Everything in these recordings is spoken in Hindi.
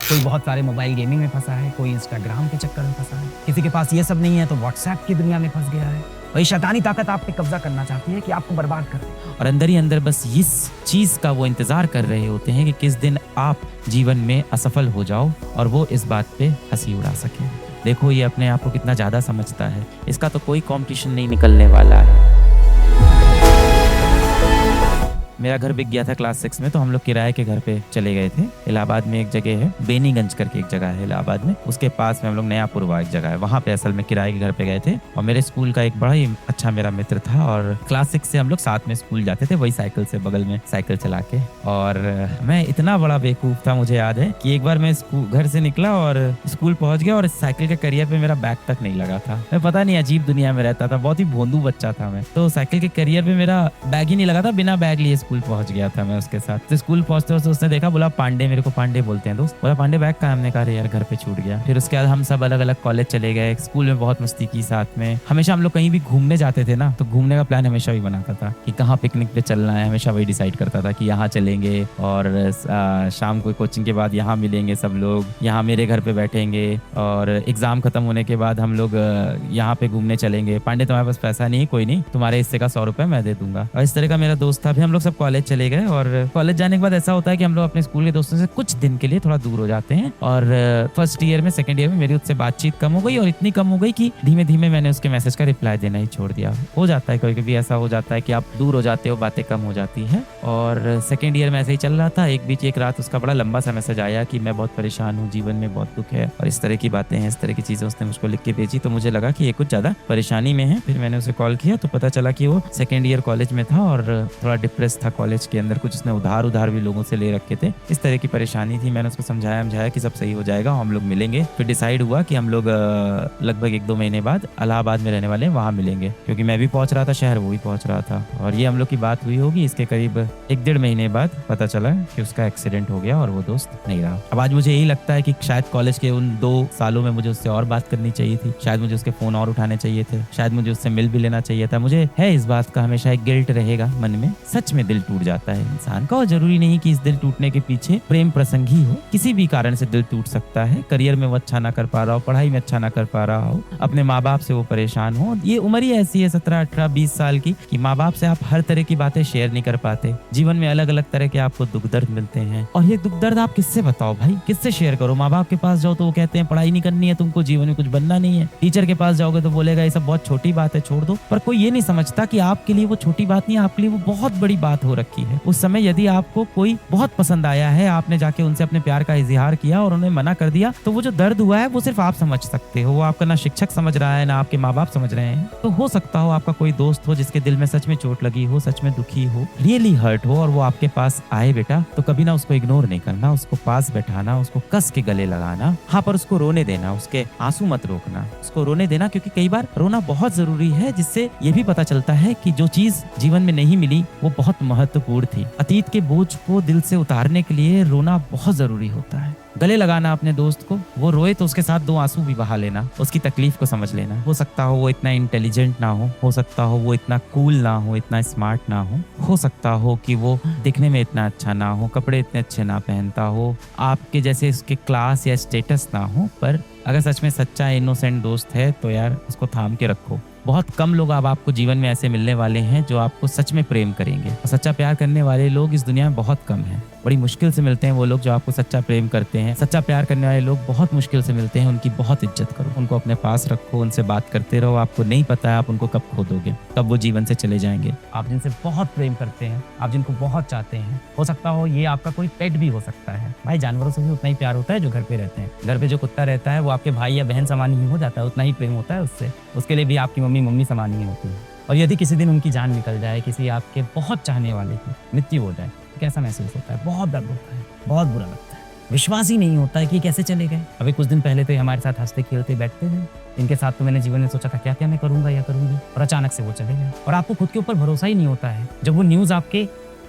कोई बहुत सारे मोबाइल गेमिंग में फंसा है, कोई इंस्टाग्राम के चक्कर में फंसा है, किसी के पास ये सब नहीं है तो व्हाट्सएप की दुनिया में फंस गया है। वही शैतानी ताकत आप पे कब्जा करना चाहती है कि आपको बर्बाद कर दे, और अंदर ही अंदर बस इस चीज का वो इंतजार कर रहे होते हैं कि किस दिन आप जीवन में असफल हो जाओ और वो इस बात पे हंसी उड़ा सके। देखो ये अपने आप को कितना ज्यादा समझता है, इसका तो कोई कंपटीशन नहीं निकलने वाला है। मेरा घर बिक गया था क्लास 6 में, तो हम लोग किराए के घर पे चले गए थे। इलाहाबाद में एक जगह है, बेनीगंज करके एक जगह है इलाहाबाद में, उसके पास में हम लोग नयापुरवा एक जगह है, वहाँ पे असल में किराए के घर पे गए थे। और मेरे स्कूल का एक बड़ा ही अच्छा मेरा मित्र था, और क्लास 6 से हम लोग साथ में स्कूल जाते थे, वही साइकिल से बगल में साइकिल चला के। और मैं इतना बड़ा बेवकूफ था, मुझे याद है कि एक बार मैं घर से निकला और स्कूल पहुंच गया और साइकिल के करियर पे मेरा बैग तक नहीं लगा था। मैं पता नहीं अजीब दुनिया में रहता था, बहुत ही भोंदू बच्चा था मैं। तो साइकिल के करियर पे मेरा बैग ही नहीं लगा था, बिना बैग लिए स्कूल पहुंच गया था मैं उसके साथ। तो स्कूल पहुंचते वक्त उसने देखा, बोला पांडे, मेरे को पांडे बोलते हैं दोस्त, बोला पांडे बैग कहाँ? हमने कहा यार घर पे छूट गया। फिर उसके बाद हम सब अलग अलग कॉलेज चले गए, स्कूल में बहुत मस्ती की साथ में। हमेशा हम लोग कहीं भी घूमने जाते थे ना, तो घूमने का प्लान हमेशा भी बनाता था कि कहाँ पिकनिक पे चलना है, हमेशा वही डिसाइड करता था कि यहाँ चलेंगे और शाम को कोचिंग के बाद यहाँ मिलेंगे सब लोग, यहाँ मेरे घर पे बैठेंगे और एग्जाम खत्म होने के बाद हम लोग यहाँ पे घूमने चलेंगे। पांडे तुम्हारे पास पैसा नहीं है, कोई नहीं, तुम्हारे हिस्से का 100 रुपए मैं दे दूंगा। और इस तरह का मेरा दोस्त था। फिर हम लोग सब कॉलेज चले गए, और कॉलेज जाने के बाद ऐसा होता है कि हम लोग अपने स्कूल के दोस्तों से कुछ दिन के लिए थोड़ा दूर हो जाते हैं। और फर्स्ट ईयर में, सेकंड ईयर में मेरी उससे बातचीत कम हो गई, और इतनी कम हो गई कि धीमे धीमे मैंने उसके मैसेज का रिप्लाई देना ही छोड़ दिया। हो जाता है कभी कभी, ऐसा हो जाता है कि आप दूर हो जाते हो, बातें कम हो जाती है। और सेकंड ईयर में ऐसे ही चल रहा था। एक रात उसका बड़ा लंबा सा मैसेज आया कि मैं बहुत परेशान हूँ, जीवन में बहुत दुख है, और इस तरह की बातें हैं, इस तरह की चीजें उसने मुझको लिख के भेजी। तो मुझे लगा कि ये कुछ ज्यादा परेशानी में है। फिर मैंने उसे कॉल किया तो पता चला कि वो सेकंड ईयर कॉलेज में था और थोड़ा डिप्रेस था कॉलेज के अंदर, कुछ उसने उधार भी लोगों से ले रखे थे, इस तरह की परेशानी थी। मैंने उसको समझाया कि सब सही हो जाएगा, हम लोग मिलेंगे। फिर डिसाइड हुआ कि हम लोग लगभग 1-2 महीने बाद इलाहाबाद में रहने वाले हैं, वहाँ मिलेंगे, क्योंकि मैं भी पहुंच रहा था शहर, वो भी पहुंच रहा था। और ये हम लोग की बात हुई होगी इसके करीब 1-1.5 महीने बाद पता चला कि उसका एक्सीडेंट हो गया और वो दोस्त नहीं रहा। अब आज मुझे यही लगता है कि शायद कॉलेज के उन 2 सालों में मुझे उससे और बात करनी चाहिए थी, शायद मुझे उसके फोन और उठाने चाहिए थे, शायद मुझे उससे मिल भी लेना चाहिए था। मुझे है इस बात का हमेशा एक गिल्ट रहेगा मन में। सच में दिल टूट जाता है इंसान का, और जरूरी नहीं कि इस दिल टूटने के पीछे प्रेम प्रसंग ही हो, किसी भी कारण से दिल टूट सकता है। करियर में वो अच्छा ना कर पा रहा हो, पढ़ाई में अच्छा ना कर पा रहा हो, अपने माँ बाप से वो परेशान हो। ये उम्र ही ऐसी है 17, 18, 20 साल की कि माँ बाप से आप हर तरह की बातें शेयर नहीं कर पाते। जीवन में अलग अलग तरह के आपको दुख दर्द मिलते हैं, और ये दुख दर्द आप किससे बताओ भाई, किससे शेयर करो? माँ बाप के पास जाओ तो वो कहते हैं पढ़ाई नहीं करनी है तुमको, जीवन में कुछ बनना नहीं है। टीचर के पास जाओगे तो बोलेगा ये सब बहुत छोटी बात है, छोड़ दो। पर कोई ये नहीं समझता कि आपके लिए वो छोटी बात नहीं, आपके लिए वो बहुत बड़ी बात हो रखी है। उस समय यदि आपको कोई बहुत पसंद आया है, आपने जाके उनसे अपने प्यार का इजहार किया और उन्हें मना कर दिया, तो वो जो दर्द हुआ है वो सिर्फ आप समझ सकते हो। वो आपका ना शिक्षक समझ रहा है, ना आपके माँ बाप समझ रहे हैं। तो हो सकता हो आपका कोई दोस्त हो जिसके दिल में सच में चोट लगी हो, सच में दुखी हो, रियली हर्ट हो, और वो आपके पास आए बेटा, तो कभी ना उसको इग्नोर नहीं करना, उसको पास बैठाना, उसको कस के गले लगाना। हाँ, पर उसको रोने देना, उसके आंसू मत रोकना, उसको रोने देना, क्योंकि कई बार रोना बहुत जरूरी है, जिससे ये भी पता चलता है कि जो चीज जीवन में नहीं मिली वो बहुत महत्वपूर्ण थी। अतीत के बोझ को दिल से उतारने के लिए रोना बहुत जरूरी होता है। गले लगाना अपने दोस्त को, वो रोए तो उसके साथ 2 आंसू भी बहा लेना, उसकी तकलीफ को समझ लेना। हो सकता हो वो इतना इंटेलिजेंट ना हो सकता हो वो इतना कूल ना हो, इतना स्मार्ट ना हो सकता हो कि वो दिखने में इतना अच्छा ना हो, कपड़े इतने अच्छे ना पहनता हो, आपके जैसे उसके क्लास या स्टेटस ना हो, पर अगर सच में सच्चा इनोसेंट दोस्त है तो यार उसको थाम के रखो। बहुत कम लोग अब आपको जीवन में ऐसे मिलने वाले हैं जो आपको सच में प्रेम करेंगे, और सच्चा प्यार करने वाले लोग इस दुनिया में बहुत कम हैं। बड़ी मुश्किल से मिलते हैं वो लोग जो आपको सच्चा प्रेम करते हैं। सच्चा प्यार करने वाले लोग बहुत मुश्किल से मिलते हैं, उनकी बहुत इज्जत करो, उनको अपने पास रखो, उनसे बात करते रहो। आपको नहीं पता है आप उनको कब खो दोगे, कब वो जीवन से चले जाएंगे। आप जिनसे बहुत प्रेम करते हैं, आप जिनको बहुत चाहते हैं, हो सकता हो ये आपका कोई पेट भी हो सकता है। भाई जानवरों से भी उतना ही प्यार होता है जो घर पे रहते हैं। घर पे जो कुत्ता रहता है वो आपके भाई या बहन समान ही हो जाता है, उतना ही प्रेम होता है उससे, उसके लिए भी आपकी मम्मी समान ही होती है। और यदि किसी दिन उनकी जान निकल जाए, किसी आपके बहुत चाहने वाले की मृत्यु हो जाए, तो कैसा महसूस होता है? बहुत दर्द होता है, बहुत बुरा लगता है, विश्वास ही नहीं होता है कि कैसे चले गए। अभी कुछ दिन पहले तो हमारे साथ हंसते खेलते बैठते थे, इनके साथ तो मैंने जीवन में सोचा था क्या क्या मैं करूंगा या करूंगी, और अचानक से वो चले गए। और आपको खुद के ऊपर भरोसा ही नहीं होता है। जब वो न्यूज़ आपके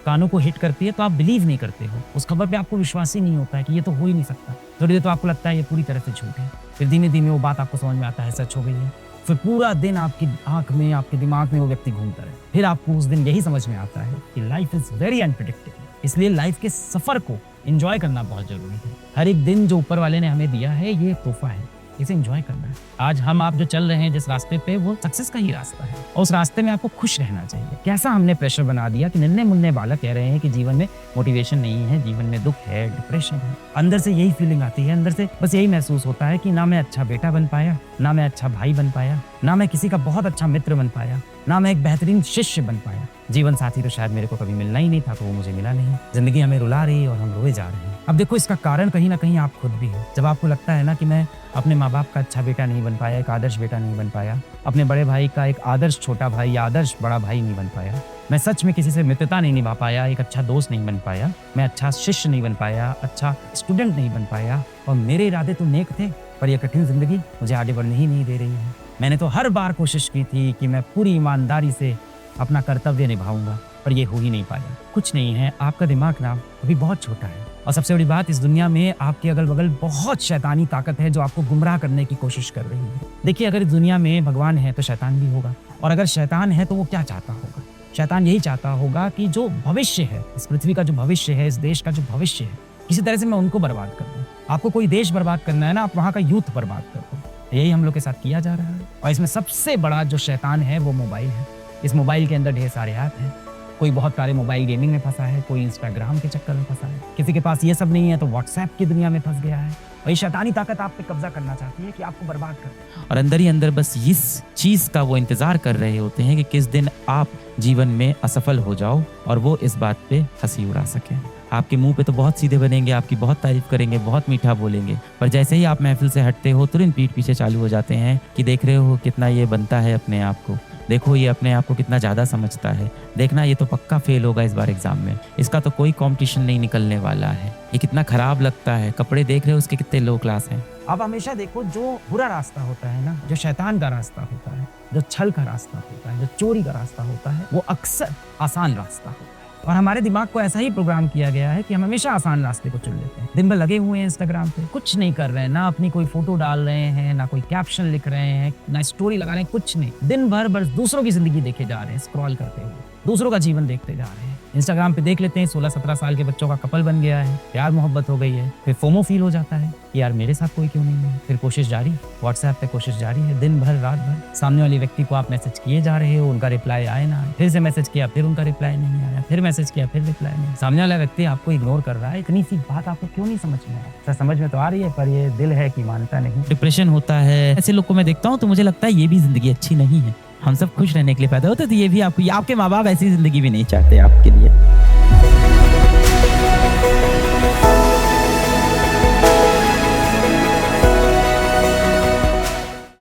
कानों को हिट करती है तो आप बिलीव नहीं करते हो, उस खबर पे आपको विश्वास ही नहीं होता है कि ये तो हो ही नहीं सकता। थोड़ी देर तो आपको लगता है ये पूरी तरह से झूठ है, फिर धीमे धीमे वो बात आपको समझ में आता है सच हो गई है। फिर पूरा दिन आपकी आंख में, आपके दिमाग में वो व्यक्ति घूमता है। फिर आपको उस दिन यही समझ में आता है कि लाइफ इज वेरी अनप्रेडिक्टेबल। इसलिए लाइफ के सफर को एंजॉय करना बहुत जरूरी है। हर एक दिन जो ऊपर वाले ने हमें दिया है ये तोहफा है, इसे एंजॉय करना है। आज हम आप जो चल रहे हैं जिस रास्ते पे, वो सक्सेस का ही रास्ता है और उस रास्ते में आपको खुश रहना चाहिए। कैसा हमने प्रेशर बना दिया कि नन्हे मुन्ने बालक कह रहे हैं कि जीवन में मोटिवेशन नहीं है, जीवन में दुख है, डिप्रेशन है। अंदर से यही फीलिंग आती है, अंदर से बस यही महसूस होता है कि ना मैं अच्छा बेटा बन पाया, ना मैं अच्छा भाई बन पाया, ना मैं किसी का बहुत अच्छा मित्र बन पाया, ना मैं एक बेहतरीन शिष्य बन पाया। जीवन साथी तो शायद मेरे को कभी मिलना ही नहीं था, तो वो मुझे मिला नहीं। जिंदगी हमें रुला रही है और हम रोए जा रहे हैं। अब देखो, इसका कारण कहीं ना कहीं आप खुद भी हो। जब आपको लगता है ना कि मैं अपने माँ बाप का अच्छा बेटा नहीं बन पाया, एक आदर्श बेटा नहीं बन पाया, अपने बड़े भाई का एक आदर्श छोटा भाई या आदर्श बड़ा भाई नहीं बन पाया, मैं सच में किसी से मित्रता नहीं निभा पाया, एक अच्छा दोस्त नहीं बन पाया, मैं अच्छा शिष्य नहीं बन पाया, अच्छा स्टूडेंट नहीं बन पाया, और मेरे इरादे तो नेक थे, पर यह कठिन जिंदगी मुझे आगे बढ़ने ही नहीं दे रही है। मैंने तो हर बार कोशिश की थी कि मैं पूरी ईमानदारी से अपना कर्तव्य निभाऊंगा, पर ये हो ही नहीं पाया। कुछ नहीं है, आपका दिमाग ना अभी बहुत छोटा है, और सबसे बड़ी बात, इस दुनिया में आपके अगल बगल बहुत शैतानी ताकत है जो आपको गुमराह करने की कोशिश कर रही है। देखिए, अगर इस दुनिया में भगवान है तो शैतान भी होगा, और अगर शैतान है तो वो क्या चाहता होगा? शैतान यही चाहता होगा कि जो भविष्य है, इस पृथ्वी का जो भविष्य है, इस देश का जो भविष्य है, किसी तरह से मैं उनको बर्बाद कर दूं। आपको कोई देश बर्बाद करना है ना, आप वहाँ का यूथ बर्बाद कर दो। यही हम लोग के साथ किया जा रहा है, और इसमें सबसे बड़ा जो शैतान है वो मोबाइल है। इस मोबाइल के अंदर ढेर सारे ऐप हैं। कोई बहुत सारे मोबाइल गेमिंग में फंसा है, कोई इंस्टाग्राम के चक्कर में फंसा है, किसी के पास ये सब नहीं है तो व्हाट्सएप की दुनिया में फंस गया है। और ये शैतानी ताकत आप पे कब्जा करना चाहती है कि आपको बर्बाद कर दे। और अंदर ही अंदर बस इस चीज का वो इंतजार कर रहे होते हैं कि किस दिन आप जीवन में असफल हो जाओ और वो इस बात पे हंसी उड़ा सके। आपके मुंह पे तो बहुत सीधे बनेंगे, आपकी बहुत तारीफ करेंगे, बहुत मीठा बोलेंगे, पर जैसे ही आप महफिल से हटते हो तुरंत पीठ पीछे चालू हो जाते हैं कि देख रहे हो कितना ये बनता है अपने आप को, देखो ये अपने आप को कितना ज़्यादा समझता है, देखना ये तो पक्का फेल होगा इस बार एग्जाम में, इसका तो कोई कंपटीशन नहीं निकलने वाला है, ये कितना खराब लगता है, कपड़े देख रहे हो उसके कितने लो क्लास हैं। आप हमेशा देखो, जो बुरा रास्ता होता है ना, जो शैतान का रास्ता होता है, जो छल का रास्ता होता है, जो चोरी का रास्ता होता है, वो अक्सर आसान रास्ता होता है। और हमारे दिमाग को ऐसा ही प्रोग्राम किया गया है कि हम हमेशा आसान रास्ते को चुन लेते हैं। दिन भर लगे हुए हैं इंस्टाग्राम पे, कुछ नहीं कर रहे हैं, ना अपनी कोई फोटो डाल रहे हैं, ना कोई कैप्शन लिख रहे हैं, ना स्टोरी लगा रहे हैं, कुछ नहीं। दिन भर बस दूसरों की जिंदगी देखे जा रहे हैं, स्क्रॉल करते हुए दूसरों का जीवन देखते जा रहे हैं। इंस्टाग्राम पे देख लेते हैं 16-17 साल के बच्चों का कपल बन गया है, प्यार मोहब्बत हो गई है, फिर फोमो फील हो जाता है कि यार मेरे साथ कोई क्यों नहीं है। फिर कोशिश जारी, व्हाट्सएप पे कोशिश जारी है, दिन भर रात भर। सामने वाले व्यक्ति को आप मैसेज किए जा रहे हो, उनका रिप्लाई आए ना आए, फिर से मैसेज किया, फिर उनका रिप्लाई नहीं आया, फिर मैसेज किया, फिर रिप्लाई नहीं। सामने वाला व्यक्ति आपको इग्नोर कर रहा है। इतनी सी बात आपको क्यों नहीं समझ में आ? समझ में तो आ रही है, पर ये दिल है कि मानता नहीं। डिप्रेशन होता है, ऐसे लोग को मैं देखता हूँ तो मुझे लगता है ये भी जिंदगी अच्छी नहीं है। हम सब खुश रहने के लिए पैदा होते, तो ये भी आपको, आपके माँ बाप ऐसी जिंदगी भी नहीं चाहते आपके लिए।